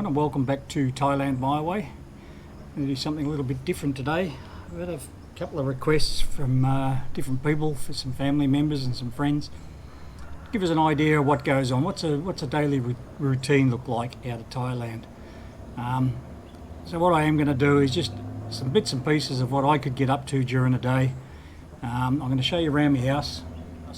everyone, and welcome back to Thailand My Way. I'm going to do something a little bit different today. I've had a couple of requests from different people, for some family members and some friends. Give us an idea of what goes on. What's a daily routine look like out of Thailand? So what I am going to do is just some bits and pieces of what I could get up to during the day. I'm going to show you around my house,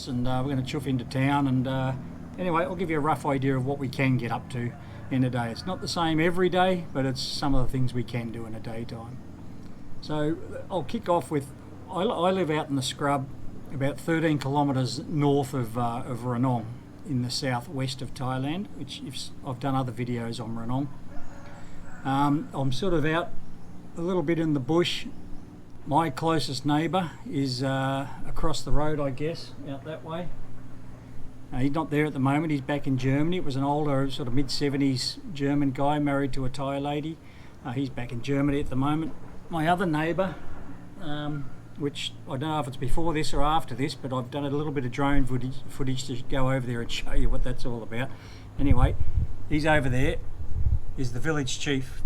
and we're going to chuff into town, and anyway, I'll give you a rough idea of what we can get up to in a day. It's not the same every day, but it's some of the things we can do in a daytime. So I'll kick off with, I live out in the scrub about 13 kilometres north of Ranong in the southwest of Thailand, which I've done other videos on Ranong. I'm sort of out a little bit in the bush. My closest neighbour is across the road, I guess, out that way. He's not there at the moment, he's back in Germany. It was an older, sort of mid-70s German guy married to a Thai lady. He's back in Germany at the moment. My other neighbour, which I don't know if it's before this or after this, but I've done a little bit of drone footage to go over there and show you what that's all about. Anyway, he's over there, is the village chief.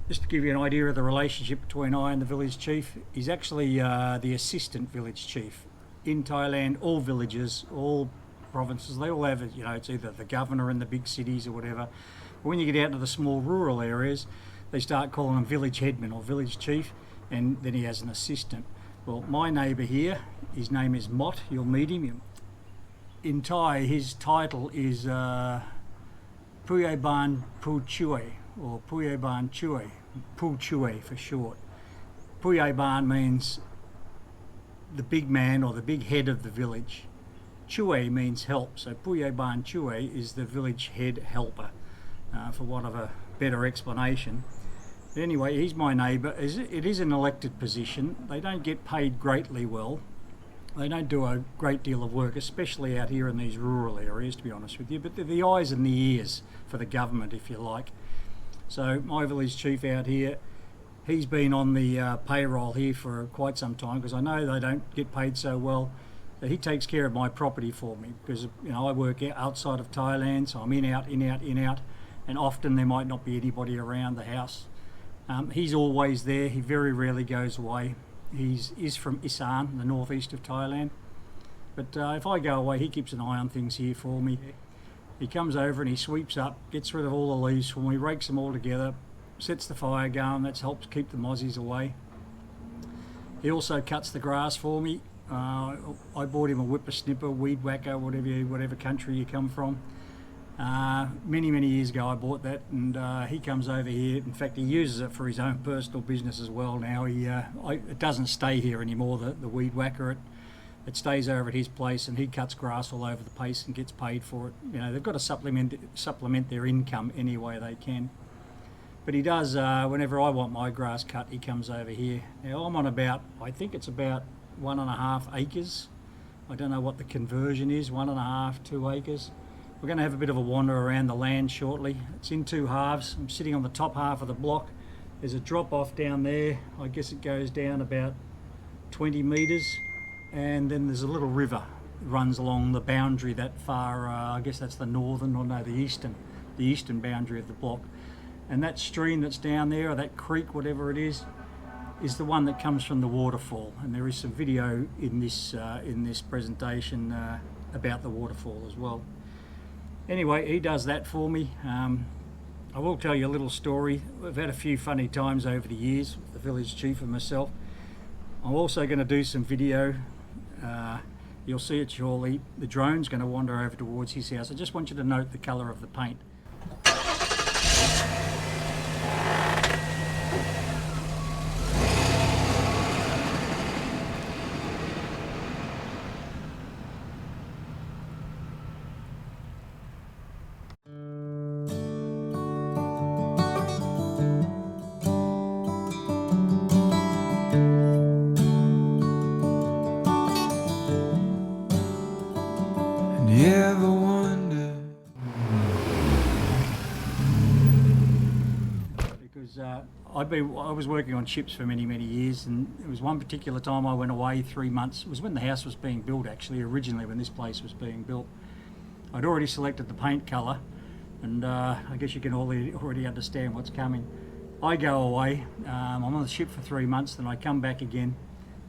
Just to give you an idea of the relationship between I and the village chief, he's actually the assistant village chief. In Thailand, all villages, all provinces, they all have, it's either the governor in the big cities or whatever. But when you get out to the small rural areas, they start calling him village headman or village chief, and then he has an assistant. Well, my neighbour here, his name is Mot, you'll meet him. In Thai, his title is Puyeban Pu Chue, or Puyeban Chue, Pu Chue for short. Puyeban means the big man or the big head of the village. Chue means help, so Puyeban Chue is the village head helper, for want of a better explanation. But anyway, he's my neighbour. It is an elected position. They don't get paid greatly well. They don't do a great deal of work, especially out here in these rural areas, to be honest with you, but they're the eyes and the ears for the government, if you like. So my village chief out here, he's been on the payroll here for quite some time, because I know they don't get paid so well. But he takes care of my property for me, because I work outside of Thailand, so I'm in out, and often there might not be anybody around the house. He's always there. He very rarely goes away. He's from Isan, the northeast of Thailand. But if I go away, he keeps an eye on things here for me. He comes over and he sweeps up, gets rid of all the leaves for me, rakes them all together, sets the fire going. That helps keep the mozzies away. He also cuts the grass for me. I bought him a whippersnipper, weed whacker, whatever country you come from. Many years ago I bought that, and he comes over here. In fact, he uses it for his own personal business as well now. It doesn't stay here anymore, the weed whacker. It stays over at his place, and he cuts grass all over the place and gets paid for it. They've got to supplement their income any way they can. But he does, whenever I want my grass cut, he comes over here. Now I'm on I think it's about 1.5 acres. I don't know what the conversion is, 1.5, 2 acres. We're going to have a bit of a wander around the land shortly. It's in two halves. I'm sitting on the top half of the block. There's a drop off down there. I guess it goes down about 20 metres. And then there's a little river that runs along the boundary that far, I guess that's the northern, or no, the eastern boundary of the block. And that stream that's down there, or that creek, whatever it is the one that comes from the waterfall. And there is some video in this presentation about the waterfall as well. Anyway, he does that for me. I will tell you a little story. We've had a few funny times over the years with the village chief and myself. I'm also going to do some video. You'll see it shortly. The drone's going to wander over towards his house. I just want you to note the colour of the paint. You ever wonder? Because I was working on ships for many years, and it was one particular time I went away 3 months. It was when the house was being built, actually, originally when this place was being built. I'd already selected the paint colour, and I guess you can already understand what's coming. I go away, I'm on the ship for 3 months, then I come back again.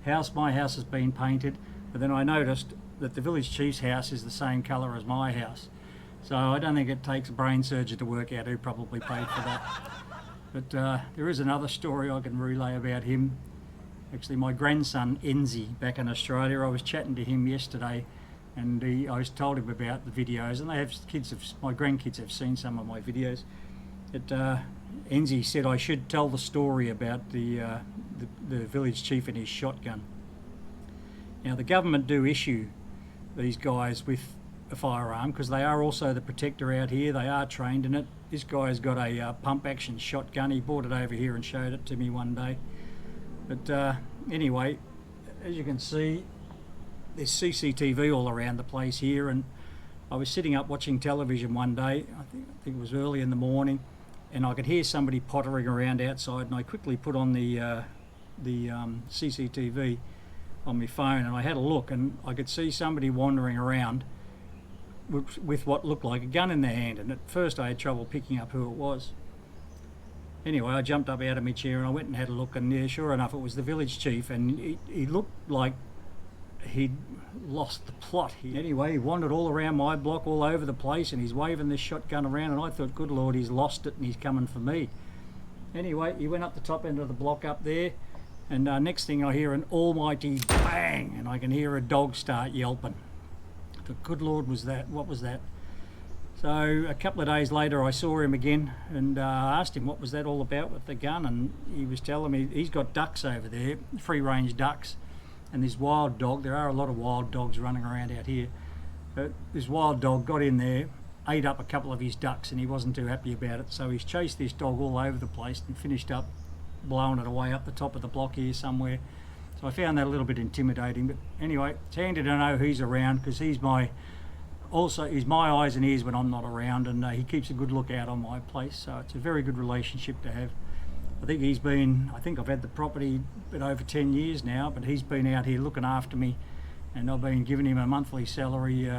My house has been painted, but then I noticed that the village chief's house is the same colour as my house. So I don't think it takes a brain surgeon to work out who probably paid for that. But there is another story I can relay about him. Actually, my grandson Enzi back in Australia, I was chatting to him yesterday, and I was told him about the videos, and my grandkids have seen some of my videos. But Enzi said I should tell the story about the village chief and his shotgun. Now, the government do issue these guys with a firearm because they are also the protector out here. They are trained in it. This guy's got a pump action shotgun. He brought it over here and showed it to me one day. But anyway, as you can see, there's CCTV all around the place here, and I was sitting up watching television one day, I think it was early in the morning, and I could hear somebody pottering around outside, and I quickly put on the CCTV on my phone, and I had a look, and I could see somebody wandering around with what looked like a gun in their hand, and at first I had trouble picking up who it was. Anyway, I jumped up out of my chair and I went and had a look, and yeah, sure enough, it was the village chief, and he looked like he'd lost the plot. Anyway, he wandered all around my block, all over the place, and he's waving this shotgun around, and I thought, good Lord, he's lost it and he's coming for me. Anyway, he went up the top end of the block up there, and next thing I hear an almighty bang, and I can hear a dog start yelping. I thought, good Lord, what was that? So a couple of days later I saw him again and asked him what was that all about with the gun, and he was telling me he's got ducks over there, free range ducks, and this wild dog, there are a lot of wild dogs running around out here, but this wild dog got in there, ate up a couple of his ducks, and he wasn't too happy about it, so he's chased this dog all over the place and finished up blowing it away up the top of the block here somewhere. So I found that a little bit intimidating, but anyway, it's handy to know he's around because he's my eyes and ears when I'm not around, and he keeps a good lookout on my place, so it's a very good relationship to have. I think I've had the property a bit over 10 years now, but he's been out here looking after me, and I've been giving him a monthly salary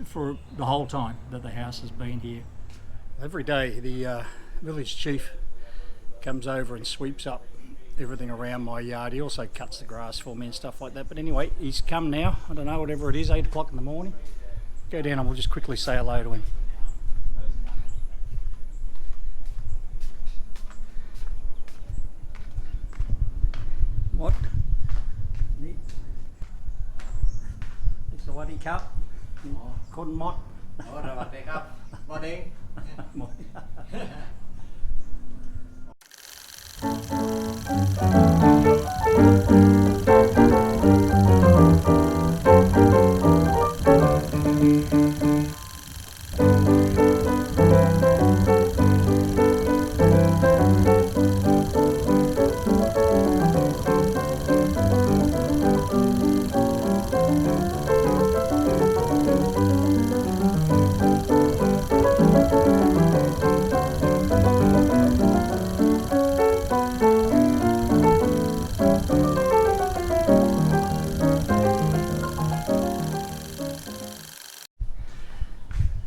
for the whole time that the house has been here. Every day the village chief comes over and sweeps up everything around my yard. He also cuts the grass for me and stuff like that, but anyway, he's come now. I don't know, whatever it is, 8 o'clock in the morning. Go down and we'll just quickly say hello to him. What? It's the Waddy Cup. Con mót. Morning. Morning.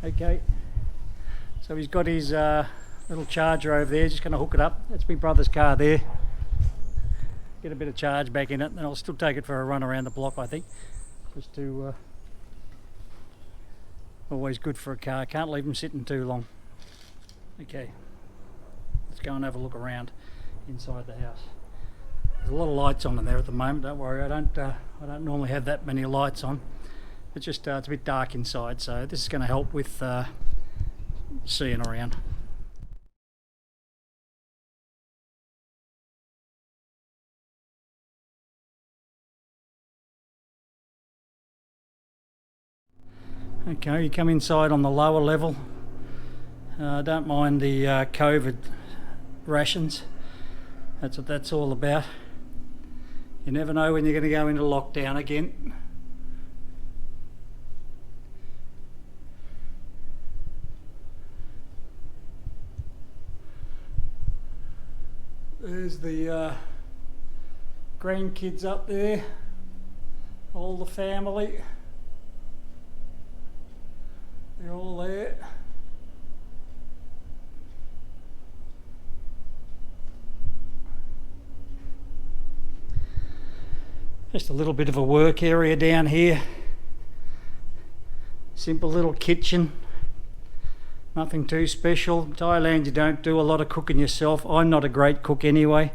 Okay, so he's got his little charger over there, just going to hook it up. That's my brother's car there. Get a bit of charge back in it, and I'll still take it for a run around the block, I think. Just to, always good for a car, can't leave them sitting too long. Okay, let's go and have a look around inside the house. There's a lot of lights on in there at the moment, don't worry, I don't normally have that many lights on. It's just it's a bit dark inside, so this is going to help with seeing around. Okay, you come inside on the lower level. Don't mind the COVID rations. That's what that's all about. You never know when you're going to go into lockdown again. There's the grandkids up there, all the family, they're all there. Just a little bit of a work area down here. Simple little kitchen. Nothing too special. In Thailand you don't do a lot of cooking yourself. I'm not a great cook anyway.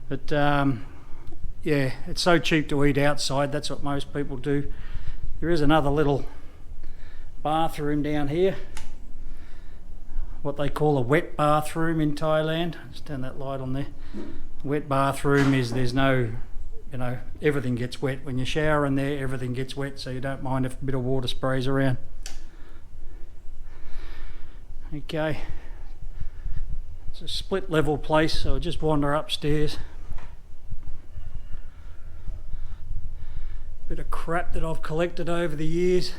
But yeah, it's so cheap to eat outside. That's what most people do. There is another little bathroom down here. What they call a wet bathroom in Thailand. Just turn that light on there. Wet bathroom is there's no, everything gets wet. When you shower in there, everything gets wet, so you don't mind if a bit of water sprays around. Okay. It's a split level place, so I'll just wander upstairs. Bit of crap that I've collected over the years.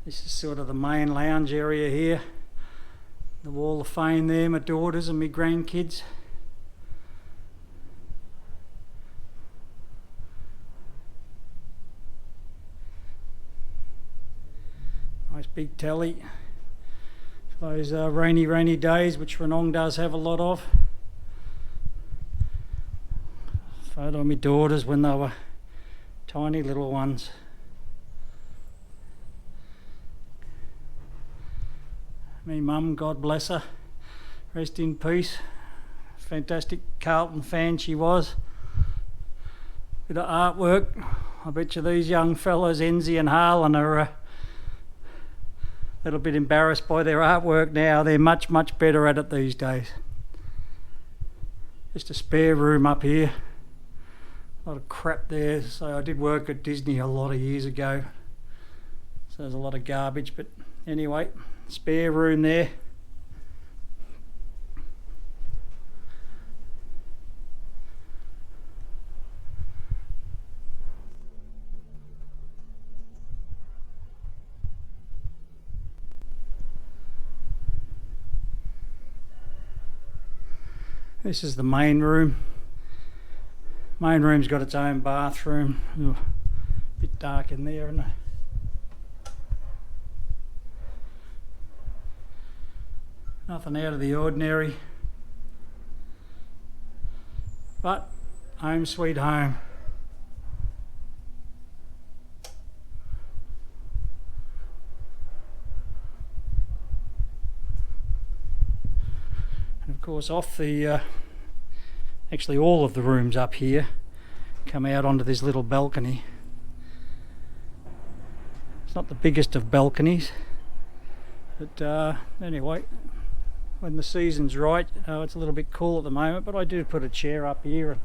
This is sort of the main lounge area here. The wall of fame there, my daughters and my grandkids. Nice big telly. For those rainy days, which Ranong does have a lot of. Photo of my daughters when they were tiny little ones. Me mum, God bless her, rest in peace. Fantastic Carlton fan she was. Bit of artwork. I bet you these young fellas, Enzi and Harlan, are a little bit embarrassed by their artwork now. They're much better at it these days. Just a spare room up here. A lot of crap there. So I did work at Disney a lot of years ago. So there's a lot of garbage, but anyway. Spare room there. This is the main room. Main room's got its own bathroom. Ooh, a bit dark in there, isn't it? Nothing out of the ordinary, but home sweet home. And of course off the, actually all of the rooms up here come out onto this little balcony. It's not the biggest of balconies, but anyway. When the season's right, it's a little bit cool at the moment, but I do put a chair up here and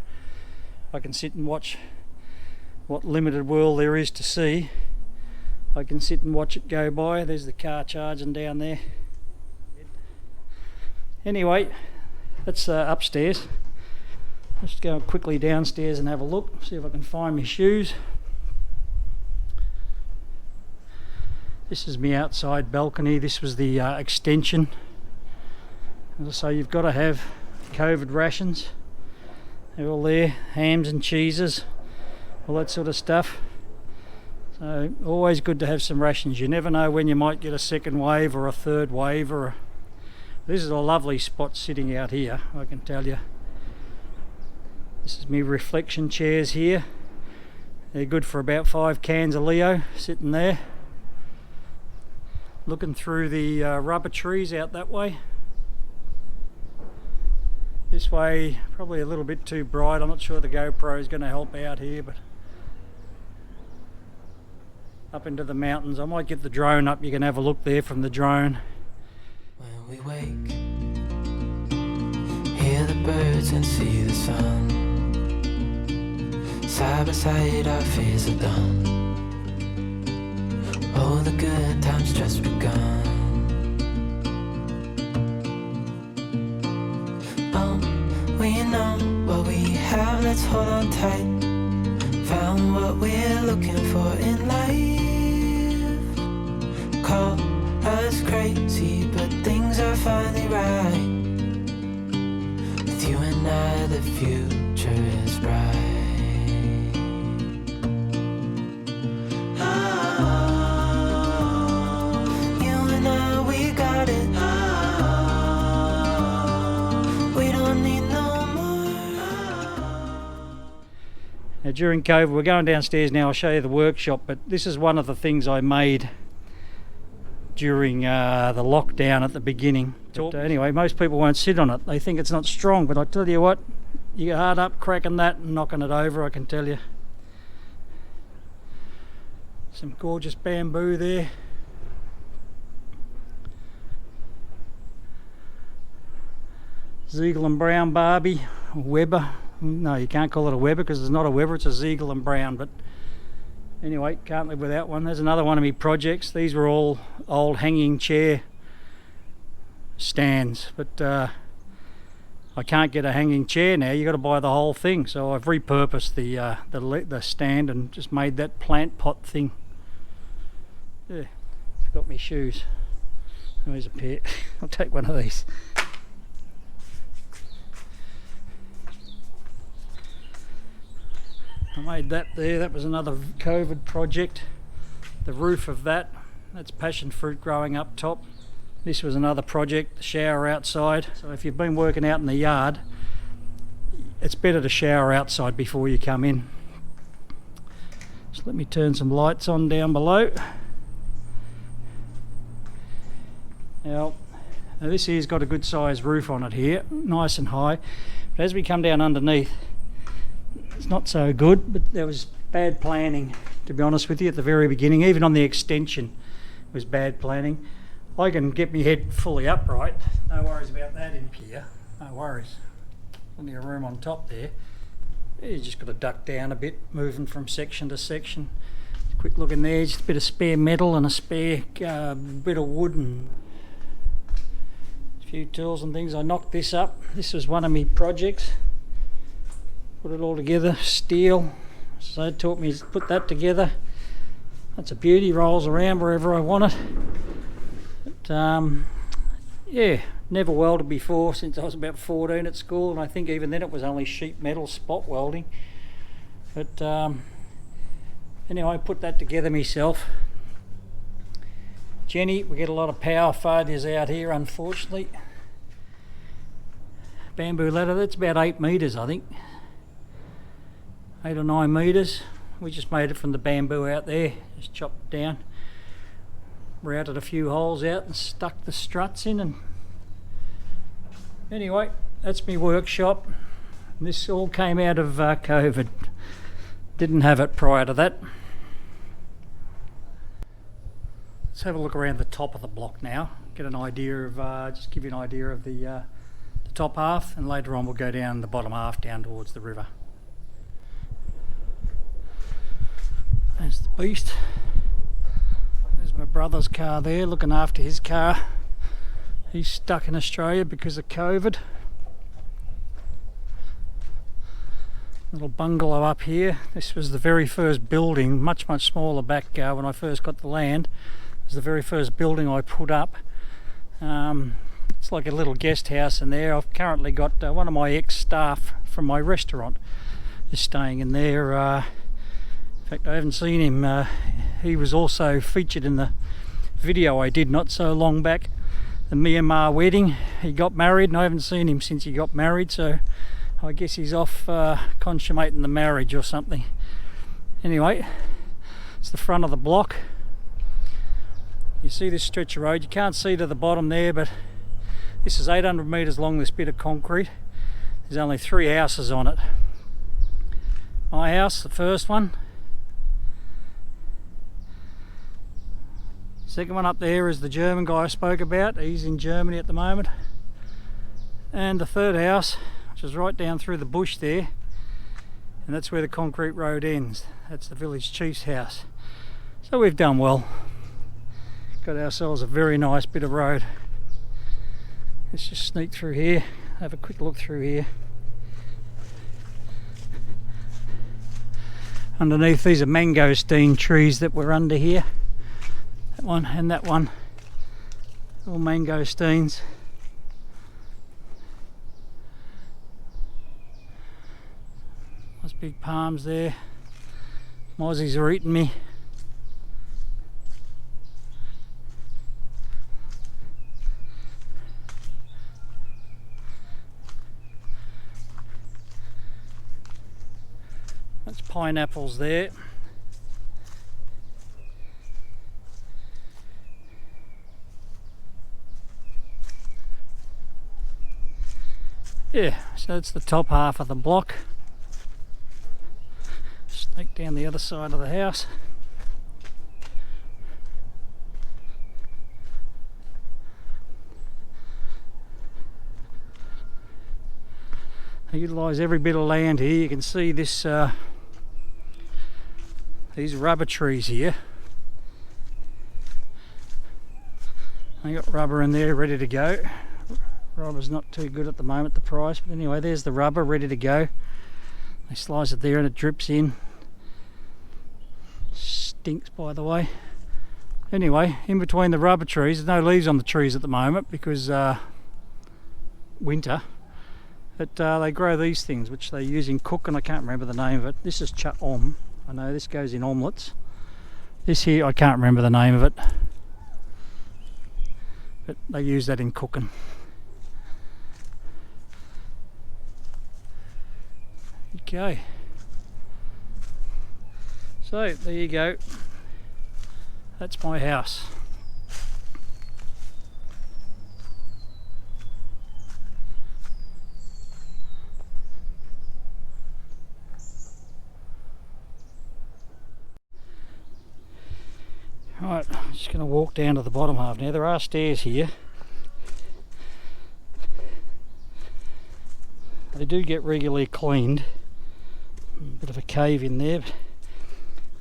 I can sit and watch what limited world there is to see. I can sit and watch it go by. There's the car charging down there. Anyway, that's upstairs. Let's go quickly downstairs and have a look, see if I can find my shoes. This is my outside balcony. This was the extension. So you've got to have COVID rations. They're all there, hams and cheeses, all that sort of stuff. So always good to have some rations. You never know when you might get a second wave or a third wave. This is a lovely spot sitting out here, I can tell you. This is me reflection chairs here. They're good for about 5 cans of Leo sitting there. Looking through the rubber trees out that way. This way, probably a little bit too bright. I'm not sure the GoPro is going to help out here, but up into the mountains. I might get the drone up. You can have a look there from the drone. When we wake, hear the birds and see the sun. Side by side, our fears are done. Oh, the good times just begun. We know what we have, let's hold on tight. Found what we're looking for in life. Call us crazy, but things are finally right. With you and I, the future is bright. Oh, you and I, we got it. Oh, during COVID, we're going downstairs now, I'll show you the workshop, but this is one of the things I made during the lockdown at the beginning. But, anyway, most people won't sit on it. They think it's not strong, but I tell you what, you get hard up cracking that and knocking it over, I can tell you. Some gorgeous bamboo there. Ziegel and Brown Barbie, Weber. No, you can't call it a Weber because it's not a Weber, it's a Ziegel and Brown. But anyway, can't live without one. There's another one of my projects. These were all old hanging chair stands, but I can't get a hanging chair now. You got to buy the whole thing. So I've repurposed the stand and just made that plant pot thing. Yeah, forgot my shoes. There's a pair. I'll take one of these. I made that there. That was another COVID project. The roof of that's passion fruit growing up top. This was another project, the shower outside. So if you've been working out in the yard, it's better to shower outside before you come in. So let me turn some lights on down below. Now this here's got a good sized roof on it here, nice and high. But as we come down underneath, it's not so good, but there was bad planning, to be honest with you, at the very beginning. Even on the extension, it was bad planning. I can get my head fully upright, no worries about that in here, no worries. Plenty of room on top there. You just got to duck down a bit, moving from section to section. Quick look in there, just a bit of spare metal and a spare bit of wood and a few tools and things. I knocked this up. This was one of my projects. Put it all together, steel. So it taught me to put that together. That's a beauty, rolls around wherever I want it. But yeah, never welded before since I was about 14 at school, and I think even then it was only sheet metal spot welding. But anyway, I put that together myself. Jenny, we get a lot of power failures out here, unfortunately. Bamboo ladder, that's about 8 metres, I think. 8 or 9 metres. We just made it from the bamboo out there, just chopped it down, routed a few holes out and stuck the struts in. And anyway, that's my workshop. This all came out of COVID. Didn't have it prior to that. Let's have a look around the top of the block now, get an idea of, just give you an idea of the top half, and later on we'll go down the bottom half down towards the river. There's the beast. There's my brother's car there, looking after his car. He's stuck in Australia because of COVID. Little bungalow up here. This was the very first building, much smaller back when I first got the land. It was the very first building I put up. It's like a little guest house in there. I've currently got one of my ex-staff from my restaurant is staying in there. In fact, I haven't seen him. He was also featured in the video I did not so long back, the Myanmar wedding. He got married and I haven't seen him since he got married, so I guess he's off consummating the marriage or something. Anyway, it's the front of the block. You see this stretch of road, you can't see to the bottom there, but this is 800 metres long, this bit of concrete. There's only 3 houses on it. My house, the first one. Second one up there is the German guy I spoke about. He's in Germany at the moment. And the third house, which is right down through the bush there, and that's where the concrete road ends. That's the village chief's house. So we've done well. Got ourselves a very nice bit of road. Let's just sneak through here, have a quick look through here. Underneath, these are mangosteen trees that were under here. That one and that one, all mangosteens. Those big palms there. Mozzies are eating me. That's pineapples there. Yeah, so it's the top half of the block. Snake down the other side of the house. I utilise every bit of land here. You can see this these rubber trees here. I got rubber in there ready to go. Rubber's not too good at the moment, the price, but anyway, there's the rubber ready to go. They slice it there and it drips in. Stinks, by the way. Anyway, in between the rubber trees, there's no leaves on the trees at the moment because winter. But they grow these things which they use in cooking. I can't remember the name of it. This is cha-om. I know this goes in omelettes. This here, I can't remember the name of it. But they use that in cooking. Okay. So, there you go. That's my house. Right, I'm just going to walk down to the bottom half now. There are stairs here. They do get regularly cleaned. A bit of a cave in there,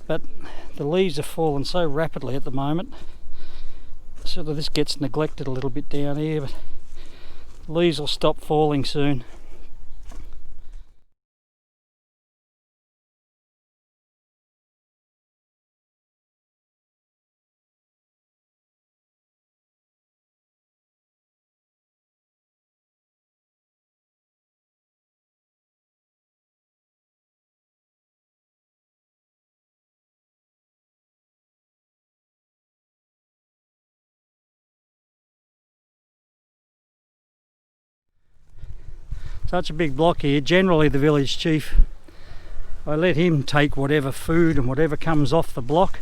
but the leaves are falling so rapidly at the moment. Sort of this gets neglected a little bit down here, but the leaves will stop falling soon. Such a big block here. Generally the village chief, I let him take whatever food and whatever comes off the block.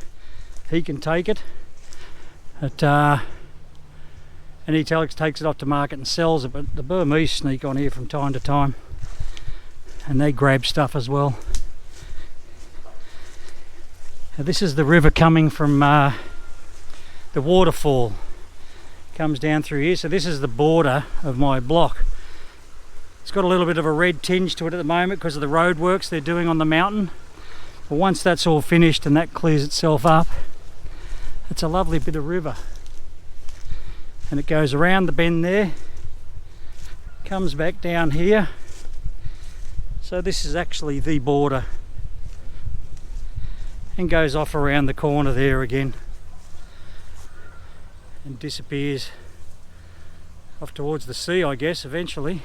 He can take it. And he takes it off to market and sells it, but the Burmese sneak on here from time to time and they grab stuff as well. Now this is the river coming from the waterfall. Comes down through here, so this is the border of my block. It's got a little bit of a red tinge to it at the moment because of the road works they're doing on the mountain. But once that's all finished and that clears itself up, it's a lovely bit of river. And it goes around the bend there, comes back down here. So this is actually the border. And goes off around the corner there again. And disappears off towards the sea, I guess, eventually.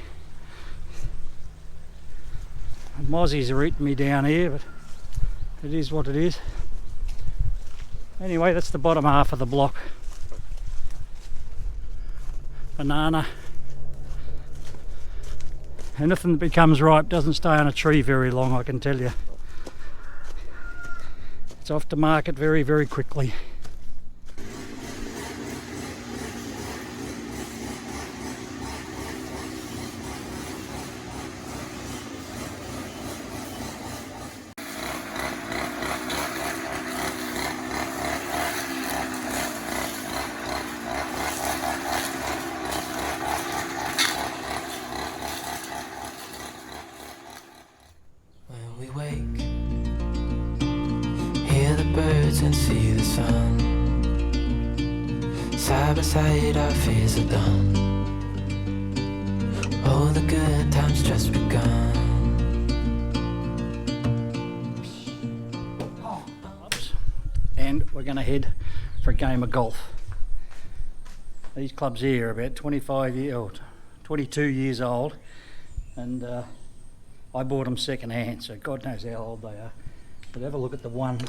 Mozzies are eating me down here, but it is what it is. Anyway, that's the bottom half of the block. Banana. Anything that becomes ripe doesn't stay on a tree very long, I can tell you. It's off to market very, very quickly. We wake, hear the birds and see the sun. Side by side our fears are done. Oh, the good times just begun. And we're going to head for a game of golf. These clubs here are about 22 years old, and I bought them second hand, so God knows how old they are. But have a look at the one,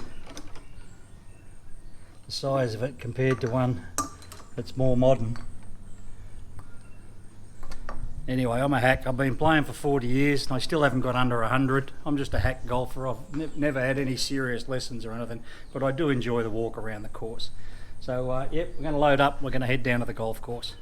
the size of it compared to one that's more modern. Anyway, I'm a hack. I've been playing for 40 years and I still haven't got under 100. I'm just a hack golfer. I've never had any serious lessons or anything, but I do enjoy the walk around the course. So, yep, we're going to load up. We're going to head down to the golf course.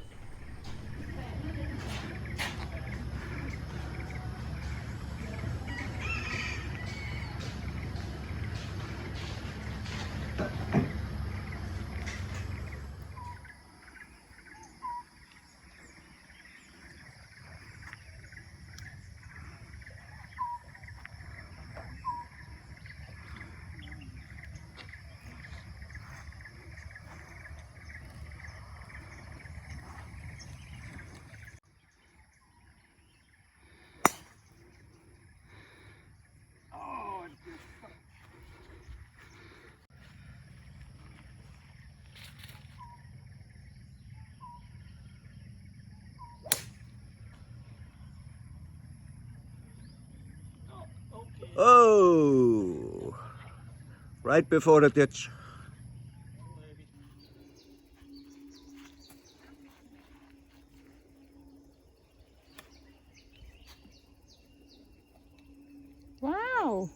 Oh, right before the ditch. Wow.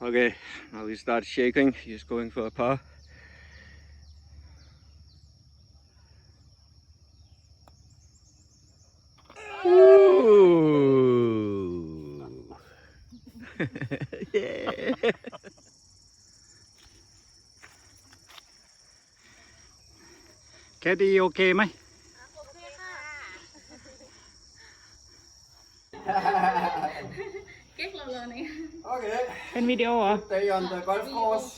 Okay, now he starts shaking. He's going for a par. Ooh. Yeah. Caddy, you okay, mate? เก๊กเราเลยนี่ Okay. เป็นวิดีโอเหรอ Stay on the golf course.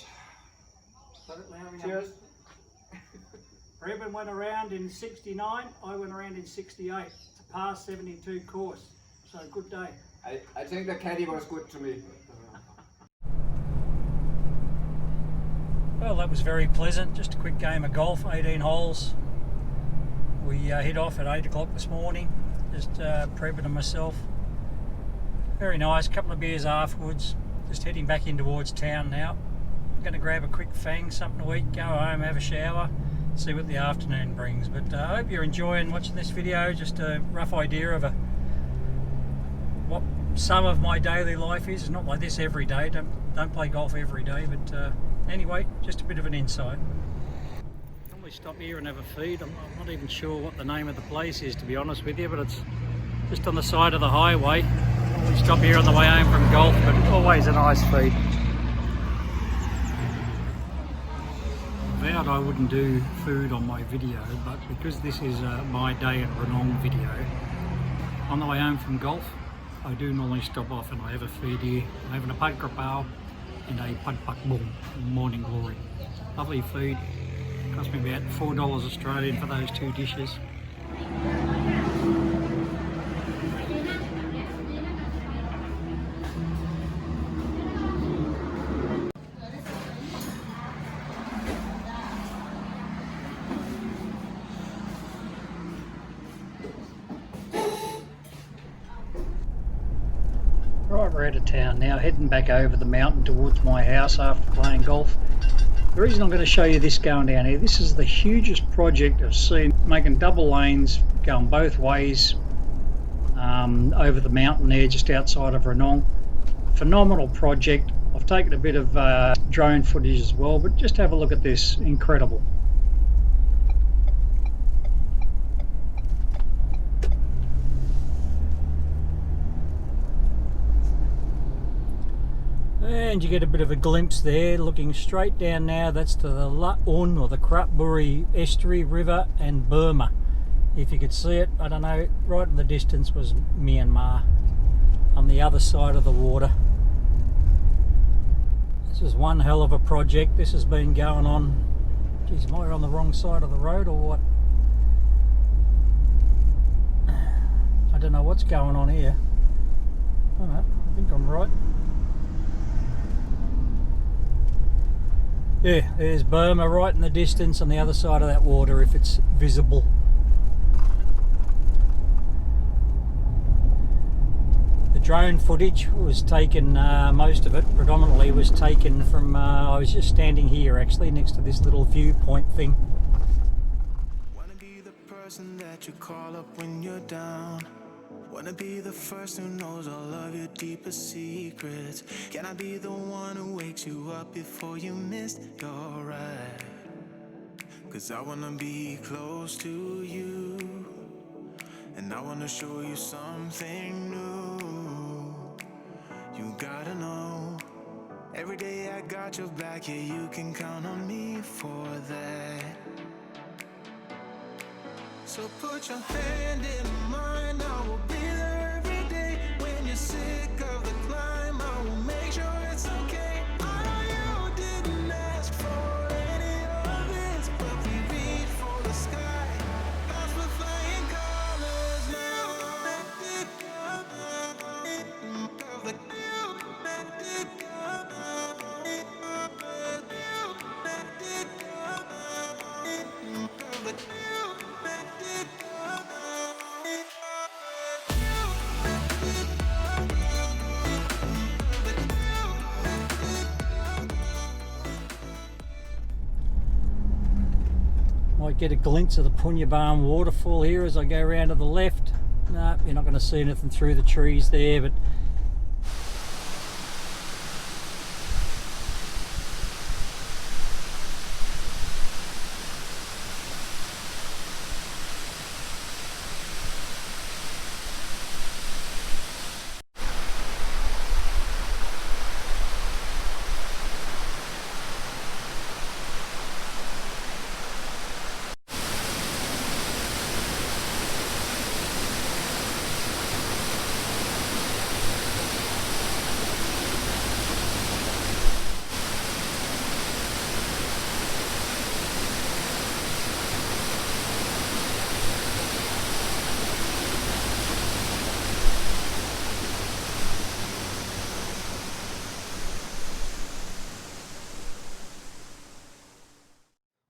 Cheers. Reuben went around in 69, I went around in 68. It's a par 72 course, so good day. I think the caddy was good to me. Well, that was very pleasant. Just a quick game of golf, 18 holes. We hit off at 8 o'clock this morning, just Preben and myself. Very nice, couple of beers afterwards. Just heading back in towards town now. I'm going to grab a quick fang, something to eat, go home, have a shower, see what the afternoon brings. But I hope you're enjoying watching this video. Just a rough idea of what some of my daily life is. It's not like this every day. Don't play golf every day, but anyway, just a bit of an insight. Normally stop here and have a feed. I'm not even sure what the name of the place is, to be honest with you, but it's just on the side of the highway. We stop here on the way home from golf, but always a nice feed. I vowed I wouldn't do food on my video, but because this is my day in Ranong video, on the way home from golf, I do normally stop off and I have a feed here. I'm having a pad krapao and a pad pak bung, morning glory. Lovely feed. Cost me about $4 Australian for those two dishes. Right, we're out of town now, heading back over the mountain towards my house after playing golf. The reason I'm going to show you this going down here, this is the hugest project I've seen, making double lanes going both ways over the mountain there just outside of Ranong. Phenomenal project. I've taken a bit of drone footage as well, but just have a look at this, incredible. And you get a bit of a glimpse there, looking straight down now. That's to the La'un or the Krapburi Estuary River and Burma. If you could see it, I don't know, right in the distance was Myanmar on the other side of the water. This is one hell of a project. This has been going on. Geez, am I on the wrong side of the road or what? I don't know what's going on here. I don't know, I think I'm right. Yeah, there's Burma right in the distance on the other side of that water, if it's visible. The drone footage was taken, most of it, predominantly was taken from, I was just standing here actually next to this little viewpoint thing. Wanna be the person that that you call up when you're down. Wanna be the first who knows all of your deepest secrets. Can I be the one who wakes you up before you missed your ride? 'Cause I wanna be close to you, and I wanna show you something new. You gotta know, every day I got your back, yeah, you can count on me for that. So put your hand in mine, I will be there every day. When you're sick of the climb, I will make sure it's okay. I know you didn't ask for any of this, but we reach for the sky, 'cause we're flying colors now. Might get a glimpse of the Punyabarn waterfall here as I go around to the left. No, you're not going to see anything through the trees there, but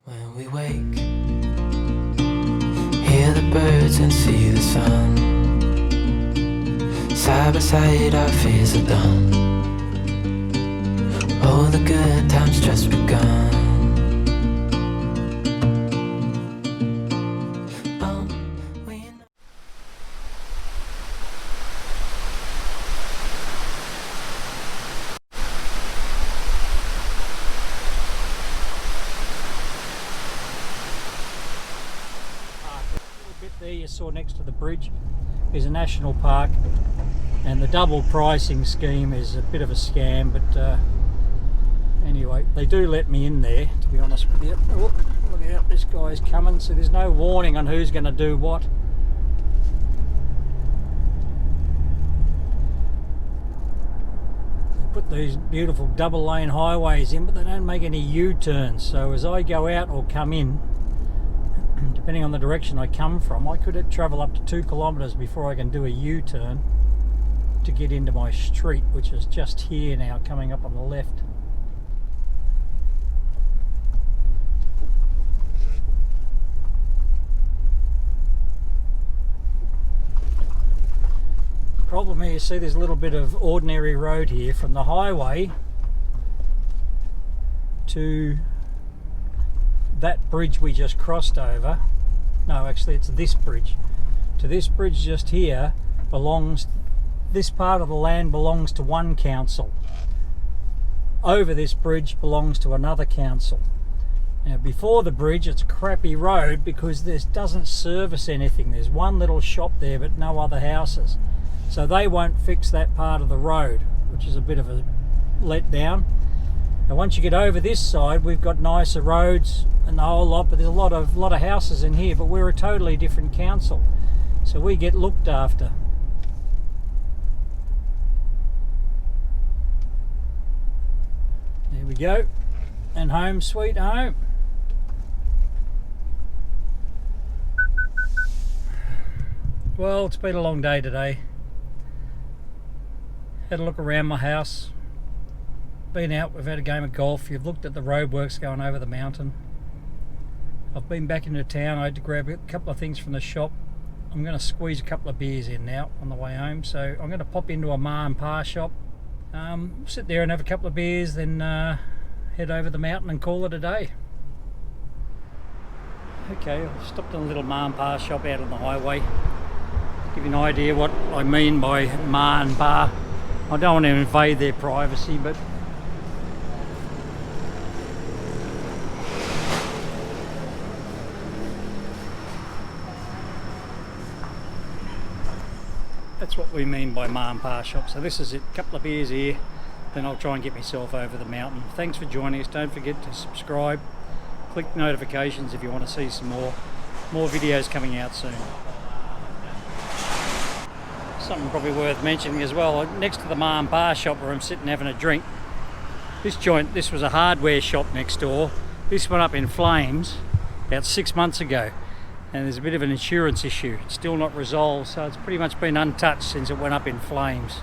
When we wake, hear the birds and see the sun. Side by side our fears are done. Oh, the good times just begun. Oh, we know. bit there you saw next to the bridge is a national park, and the double pricing scheme is a bit of a scam, but anyway, they do let me in there, to be honest with you. Oh, look out, this guy's coming, so there's no warning on who's going to do what. They put these beautiful double lane highways in, but they don't make any U-turns, so as I go out or come in, depending on the direction I come from, I could travel up to 2 kilometres before I can do a U-turn to get into my street, which is just here now, coming up on the left. The problem here, you see there's a little bit of ordinary road here from the highway to that bridge we just crossed over. No, actually it's this bridge. To this bridge just here belongs, this part of the land belongs to one council. Over this bridge belongs to another council. Now before the bridge it's a crappy road because this doesn't service anything. There's one little shop there but no other houses. So they won't fix that part of the road, which is a bit of a letdown. Now once you get over this side, we've got nicer roads and the whole lot, but there's a lot of houses in here, but we're a totally different council. So we get looked after. There we go. And home sweet home. Well, it's been a long day today. Had a look around my house. Been out, we've had a game of golf. You've looked at the roadworks going over the mountain. I've been back into town. I had to grab a couple of things from the shop. I'm going to squeeze a couple of beers in now on the way home. So I'm going to pop into a ma and pa shop, sit there and have a couple of beers, then head over the mountain and call it a day. Okay, I've stopped in a little ma and pa shop out on the highway. Give you an idea what I mean by ma and pa. I don't want to invade their privacy, but that's what we mean by ma and pa shop. So this is it, a couple of beers here, then I'll try and get myself over the mountain. Thanks for joining us. Don't forget to subscribe, click notifications if you want to see some more videos coming out soon. Something probably worth mentioning as well, next to the ma and pa shop where I'm sitting having a drink, this was a hardware shop next door. This went up in flames about 6 months ago, and there's a bit of an insurance issue. It's still not resolved, so it's pretty much been untouched since it went up in flames.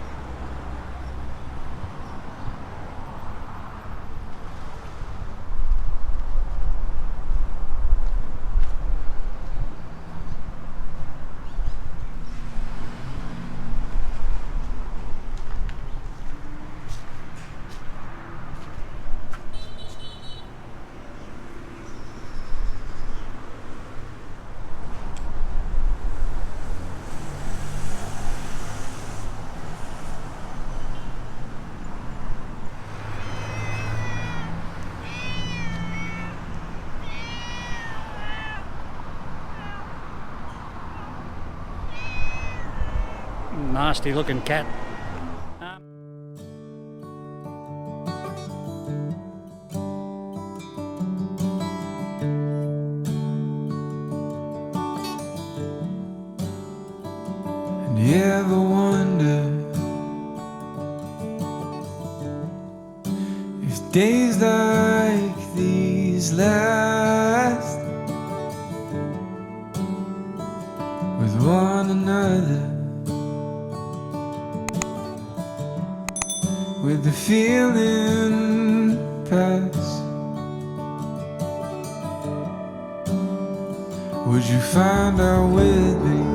Nasty looking cat. And you ever wonder if days like these last with one another, with the feeling pass? Would you find out with me